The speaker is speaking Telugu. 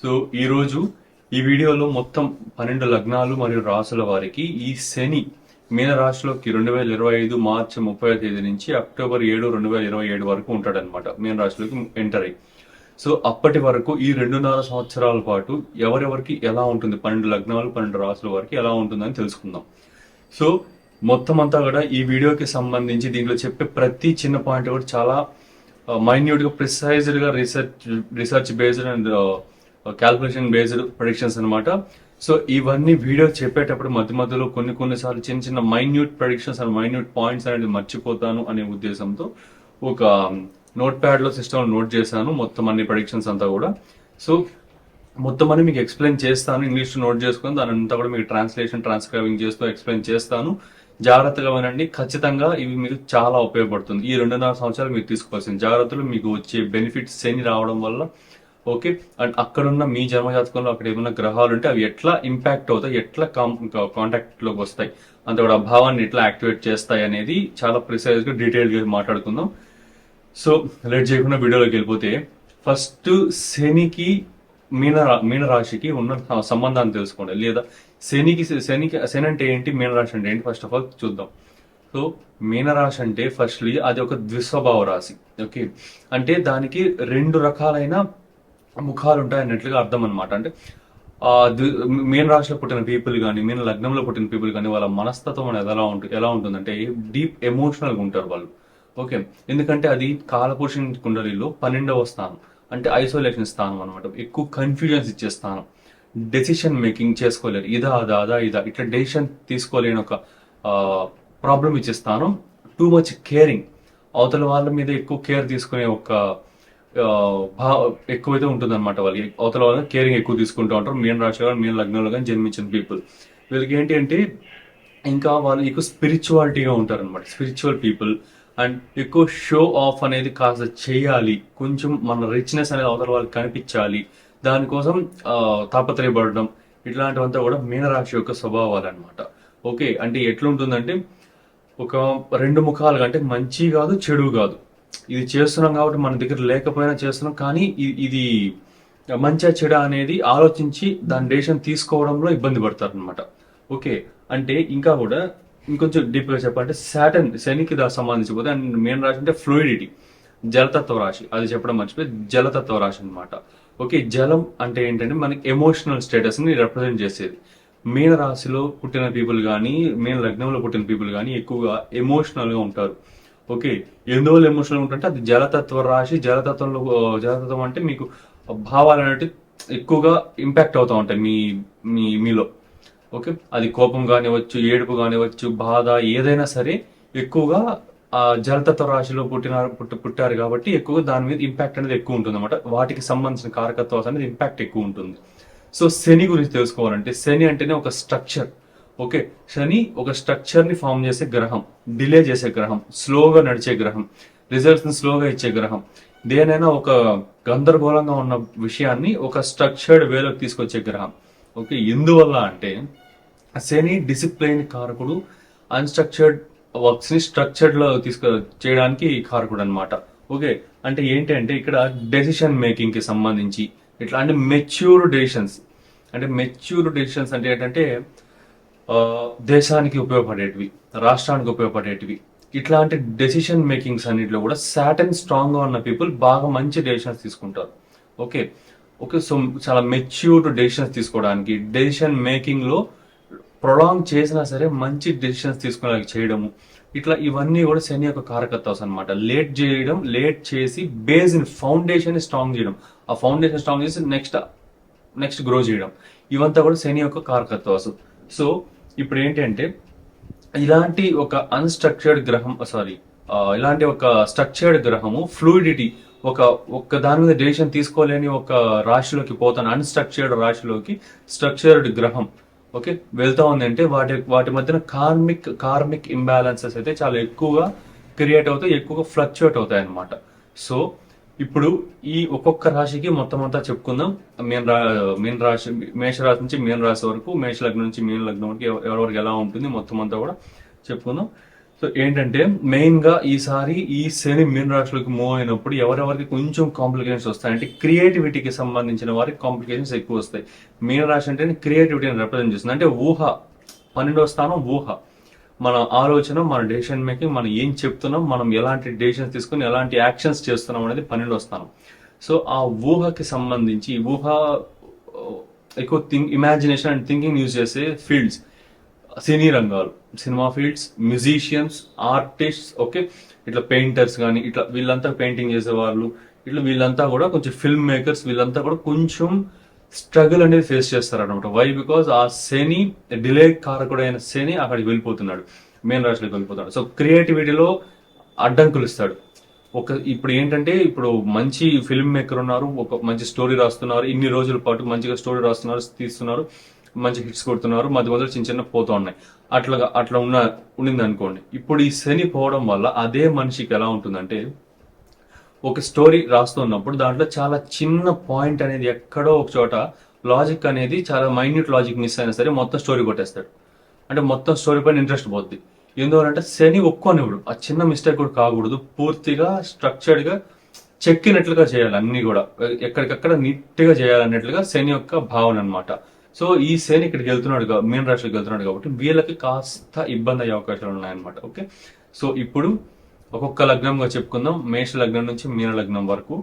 సో ఈరోజు ఈ వీడియోలో మొత్తం 12 లగ్నాలు మరియు రాసుల వారికి ఈ శని మీన రాశిలోకి 2025 మార్చి 30వ తేదీ నుంచి అక్టోబర్ 7 2027 వరకు ఉంటాడనమాట. మీన రాశిలోకి ఎంటర్ అయ్యి సో అప్పటి వరకు ఈ 2.5 సంవత్సరాల పాటు ఎవరెవరికి ఎలా ఉంటుంది, 12 లగ్నాలు 12 రాసుల వారికి ఎలా ఉంటుందని తెలుసుకుందాం. సో మొత్తం అంతా కూడా ఈ వీడియోకి సంబంధించి దీంట్లో చెప్పే ప్రతి చిన్న పాయింట్ కూడా చాలా మైన్యూట్ గా ప్రిసైజ్డ్ గా research based and calculation based predictions అనమాట. సో ఇవన్నీ వీడియో చెప్పేటప్పుడు మధ్య మధ్యలో కొన్నిసార్లు చిన్న చిన్న minute predictions and minute points అనేది మర్చిపోతాను అనే ఉద్దేశంతో ఒక నోట్ ప్యాడ్ లో సిస్టమ్ నోట్ చేశాను మొత్తం అన్ని ప్రొడిక్షన్స్ అంతా కూడా. సో మొత్తం అని మీకు ఎక్స్ప్లెయిన్ చేస్తాను, ఇంగ్లీష్ నోట్ చేసుకుని దాని అంతా కూడా మీకు ట్రాన్స్క్రైబింగ్ చేస్తూ ఎక్స్ప్లెయిన్ చేస్తాను. జాగ్రత్తగా వినండి, ఖచ్చితంగా ఇవి మీకు చాలా ఉపయోగపడుతుంది. ఈ 2.5 సంవత్సరాలు మీరు తీసుకోవాల్సిన జాగ్రత్తలు, మీకు వచ్చే బెనిఫిట్స్ శని రావడం వల్ల, ఓకే. అండ్ అక్కడున్న మీ జన్మజాతకంలో అక్కడ ఏమైనా గ్రహాలు ఉంటే అవి ఎట్లా ఇంపాక్ట్ అవుతాయి, ఎట్లా కాంటాక్ట్ లోకి వస్తాయి, అంత కూడా ఆ భావాన్ని ఎట్లా యాక్టివేట్ చేస్తాయి అనేది చాలా ప్రిసైజ్ గా డీటెయిల్ గా మాట్లాడుకుందాం. సో లేట్ చేయకుండా వీడియోలోకి వెళ్ళిపోతే, ఫస్ట్ శనికి మీన రాశికి ఉన్న సంబంధాన్ని తెలుసుకోండి. లేదా శని అంటే ఏంటి, మీనరాశి అంటే ఏంటి, ఫస్ట్ ఆఫ్ ఆల్ చూద్దాం. సో మీనరాశి అంటే ఫస్ట్లీ అది ఒక ద్విస్వభావ రాశి. ఓకే, అంటే దానికి 2 రకాలైన ముఖాలు ఉంటాయి అన్నట్లుగా అర్థం అనమాట. అంటే మీన రాశిలో పుట్టిన పీపుల్ కానీ, మీన లగ్నంలో పుట్టిన పీపుల్ కానీ వాళ్ళ మనస్తత్వం అనేది ఎలా ఉంటుందంటే డీప్ ఎమోషనల్ గా ఉంటారు వాళ్ళు. ఓకే, ఎందుకంటే అది కాలపురుషుని కుండలిలో 12వ స్థానం, అంటే ఐసోలేషన్ స్థానం అనమాట. ఎక్కువ కన్ఫ్యూజన్స్ ఇచ్చే స్థానం, డెసిషన్ మేకింగ్ చేసుకోలేరు, ఇదా ఇట్లా డెసిషన్ తీసుకోలేని ఒక ప్రాబ్లం ఇచ్చే స్థానం. టూ మచ్ కేరింగ్, అవతల వాళ్ళ మీద ఎక్కువ కేర్ తీసుకునే ఒక ఎక్కువైతే ఉంటుంది అనమాట. వాళ్ళకి అవతల వాళ్ళ కేరింగ్ ఎక్కువ తీసుకుంటూ ఉంటారు. మీన రాశి కానీ మీన లగ్నంలో కానీ జన్మించిన పీపుల్ వీళ్ళకి ఏంటి అంటే ఇంకా వాళ్ళు ఎక్కువ స్పిరిచువాలిటీగా ఉంటారు అనమాట, స్పిరిచువల్ పీపుల్. అండ్ ఎక్కువ షో ఆఫ్ అనేది కాస్త చేయాలి, కొంచెం మన రిచ్నెస్ అనేది అవతల వాళ్ళకి కనిపించాలి, దానికోసం తాపత్రయపడడం, ఇట్లాంటివంతా కూడా మీనరాశి యొక్క స్వభావాలు అనమాట. ఓకే, అంటే ఎట్లుంటుందంటే ఒక 2 ముఖాలుగా, అంటే మంచి కాదు చెడు కాదు, ఇది చేస్తున్నాం కాబట్టి మన దగ్గర లేకపోయినా చేస్తున్నాం, కానీ ఇది మంచిగా చెడ అనేది ఆలోచించి దాని డెసిషన్ తీసుకోవడంలో ఇబ్బంది పడతారు అనమాట. ఓకే, అంటే ఇంకా కూడా ఇంకొంచెం డీప్ గా చెప్పాలంటే శనికి సంబంధించిపోతే, అండ్ మీన రాశి అంటే ఫ్లూయిడిటీ, జలతత్వ రాశి, అది చెప్పడం మర్చిపోయి జలతత్వ రాశి అనమాట. ఓకే, జలం అంటే ఏంటంటే మనకి ఎమోషనల్ స్టేటస్ ని రిప్రజెంట్ చేసేది. మీన రాశిలో పుట్టిన పీపుల్ కానీ, మీన లగ్నంలో పుట్టిన పీపుల్ కానీ ఎక్కువగా ఎమోషనల్ గా ఉంటారు. ఓకే, ఎందువల్ల ఎమోషనల్ ఉంటుంటే అది జలతత్వ రాశి. జలతత్వం అంటే మీకు భావాలు అనేవి ఎక్కువగా ఇంపాక్ట్ అవుతూ ఉంటాయి మీలో. ఓకే, అది కోపం కానివచ్చు, ఏడుపు కానివచ్చు, బాధ, ఏదైనా సరే ఎక్కువగా ఆ జలతత్వ రాశిలో పుట్టారు కాబట్టి ఎక్కువగా దాని మీద ఇంపాక్ట్ అనేది ఎక్కువ ఉంటుంది అనమాట. వాటికి సంబంధించిన కారకత్వాలు అనేది ఇంపాక్ట్ ఎక్కువ ఉంటుంది. సో శని గురించి తెలుసుకోవాలంటే, శని అంటేనే ఒక స్ట్రక్చర్. ఓకే, శని ఒక స్ట్రక్చర్ ని ఫామ్ చేసే గ్రహం, డిలే చేసే గ్రహం, స్లోగా నడిచే గ్రహం, రిజల్ట్స్ ని స్లోగా ఇచ్చే గ్రహం. దేనైనా ఒక గందరగోళంగా ఉన్న విషయాన్ని ఒక స్ట్రక్చర్డ్ వేలోకి తీసుకొచ్చే గ్రహం. ఓకే, ఎందువల్ల అంటే శని డిసిప్లైన్ కారకుడు, అన్స్ట్రక్చర్డ్ వర్క్స్ ని స్ట్రక్చర్డ్ లో చేయడానికి కారకుడు అనమాట. ఓకే, అంటే ఏంటి అంటే ఇక్కడ డెసిషన్ మేకింగ్ కి సంబంధించి ఇట్లా అంటే మెచ్యూర్ డెసిషన్స్ అంటే ఏంటంటే దేశానికి ఉపయోగపడేటివి, రాష్ట్రానికి ఉపయోగపడేటివి, ఇట్లాంటి డెసిషన్ మేకింగ్స్ అన్నిటిలో కూడా సాటర్న్ స్ట్రాంగ్ గా ఉన్న పీపుల్ బాగా మంచి డెసిషన్స్ తీసుకుంటారు. ఓకే ఓకే సో చాలా మెచ్యూర్డ్ డెసిషన్స్ తీసుకోవడానికి, డెసిషన్ మేకింగ్ లో ప్రొలాంగ్ చేసినా సరే మంచి డెసిషన్స్ తీసుకునేలా చేయడము, ఇట్లా ఇవన్నీ కూడా శని యొక్క కారకత్వాస్ అనమాట. లేట్ చేసి బేస్ ఇన్ ఫౌండేషన్ స్ట్రాంగ్ చేయడం, ఆ ఫౌండేషన్ స్ట్రాంగ్ చేసి నెక్స్ట్ గ్రో చేయడం, ఇవంతా కూడా శని యొక్క కారకత్వాసు. సో ఇప్పుడు ఏంటంటే ఇలాంటి ఒక అన్స్ట్రక్చర్డ్ గ్రహం ఇలాంటి ఒక స్ట్రక్చర్డ్ గ్రహము ఫ్లూయిడిటీ, ఒక దాని మీద డెసిషన్ తీసుకోలేని ఒక రాశిలోకి పోతాను, అన్స్ట్రక్చర్డ్ రాశిలోకి స్ట్రక్చర్డ్ గ్రహం ఓకే వెళ్తా ఉంది అంటే వాటి మధ్యన కార్మిక్ ఇంబ్యాలెన్సెస్ అయితే చాలా ఎక్కువగా క్రియేట్ అవుతాయి, ఎక్కువగా ఫ్లక్చుయేట్ అవుతాయి అనమాట. సో ఇప్పుడు ఈ ఒక్కొక్క రాశికి మొత్తం అంతా చెప్పుకుందాం. మీన రాశి, మేషరాశి నుంచి మీన రాశి వరకు, మేష లగ్నం నుంచి మీన లగ్నం వరకు ఎవరెవరికి ఎలా ఉంటుంది మొత్తం అంతా కూడా చెప్పుకుందాం. సో ఏంటంటే మెయిన్ గా ఈసారి ఈ శని మీన రాశిలోకి మూవ్ అయినప్పుడు ఎవరెవరికి కొంచెం కాంప్లికేషన్స్ వస్తాయి అంటే క్రియేటివిటీకి సంబంధించిన వారికి కాంప్లికేషన్స్ ఎక్కువ వస్తాయి. మీన రాశి అంటే క్రియేటివిటీని రిప్రజెంట్ చేస్తుంది. అంటే ఊహ, 12వ స్థానం ఊహ, మన ఆలోచన, మన డెసిషన్ మేకింగ్, మనం ఏం చెప్తున్నాం, మనం ఎలాంటి డెసిషన్స్ తీసుకుని ఎలాంటి యాక్షన్స్ చేస్తున్నాం అనేది 12వ స్థానం. సో ఆ ఊహకి సంబంధించి ఊహ ఎక్కువ ఇమాజినేషన్ అండ్ థింకింగ్ యూజ్ చేసే ఫీల్డ్స్ సినీ రంగాలు, cinema fields, musicians, artists, okay, ఇట్లా పెయింటర్స్ కానీ ఇట్లా వీళ్ళంతా పెయింటింగ్ చేసేవాళ్ళు, ఇట్లా వీళ్ళంతా కూడా కొంచెం ఫిల్మ్ మేకర్స్, వీళ్ళంతా కూడా కొంచెం స్ట్రగుల్ అనేది ఫేస్ చేస్తారు అనమాట. వై? బికాజ్ ఆ శని, డిలే కారకుడైన శని అక్కడికి వెళ్ళిపోతున్నాడు, మెయిన్ రాశిలోకి వెళ్ళిపోతున్నాడు. సో క్రియేటివిటీలో అడ్డంకులు ఇస్తాడు. ఇప్పుడు ఏంటంటే ఇప్పుడు మంచి ఫిల్మ్ మేకర్ ఉన్నారు, ఒక మంచి స్టోరీ రాస్తున్నారు, ఇన్ని రోజుల పాటు మంచిగా స్టోరీ రాస్తున్నారు, తీస్తున్నారు, మంచి హిట్స్ కొడుతున్నారు, మధ్య మధ్యలో చిన్న చిన్న పోతూ ఉన్నాయి, అట్లా ఉండింది అనుకోండి. ఇప్పుడు ఈ శని పోవడం వల్ల అదే మనిషికి ఎలా ఉంటుందంటే ఒక స్టోరీ రాస్తున్నప్పుడు దాంట్లో చాలా చిన్న పాయింట్ అనేది ఎక్కడో ఒక చోట లాజిక్ అనేది చాలా మైన్యూట్ లాజిక్ మిస్ అయినా సరే మొత్తం స్టోరీ కొట్టేస్తాడు. అంటే మొత్తం స్టోరీ పైన ఇంట్రెస్ట్ పోద్ది. ఎందువలంటే శని ఒక్కోనివ్వడు, ఆ చిన్న మిస్టేక్ కూడా కాకూడదు, పూర్తిగా స్ట్రక్చర్డ్ గా చెక్కినట్లుగా చేయాలి, అన్ని కూడా ఎక్కడికక్కడ నీట్ గా చేయాలన్నట్లుగా శని యొక్క భావన అనమాట. సో ఈ శని ఇక్కడికి వెళ్తున్నాడు, మీన రాశికి వెళ్తున్నాడు కాబట్టి వీళ్ళకి కాస్త ఇబ్బంది అయ్యే అవకాశాలు ఉన్నాయన్నమాట. ఓకే, సో ఇప్పుడు ఒక్కొక్క లగ్నంగా చెప్పుకుందాం, మేష లగ్నం నుంచి మీన లగ్నం వరకు.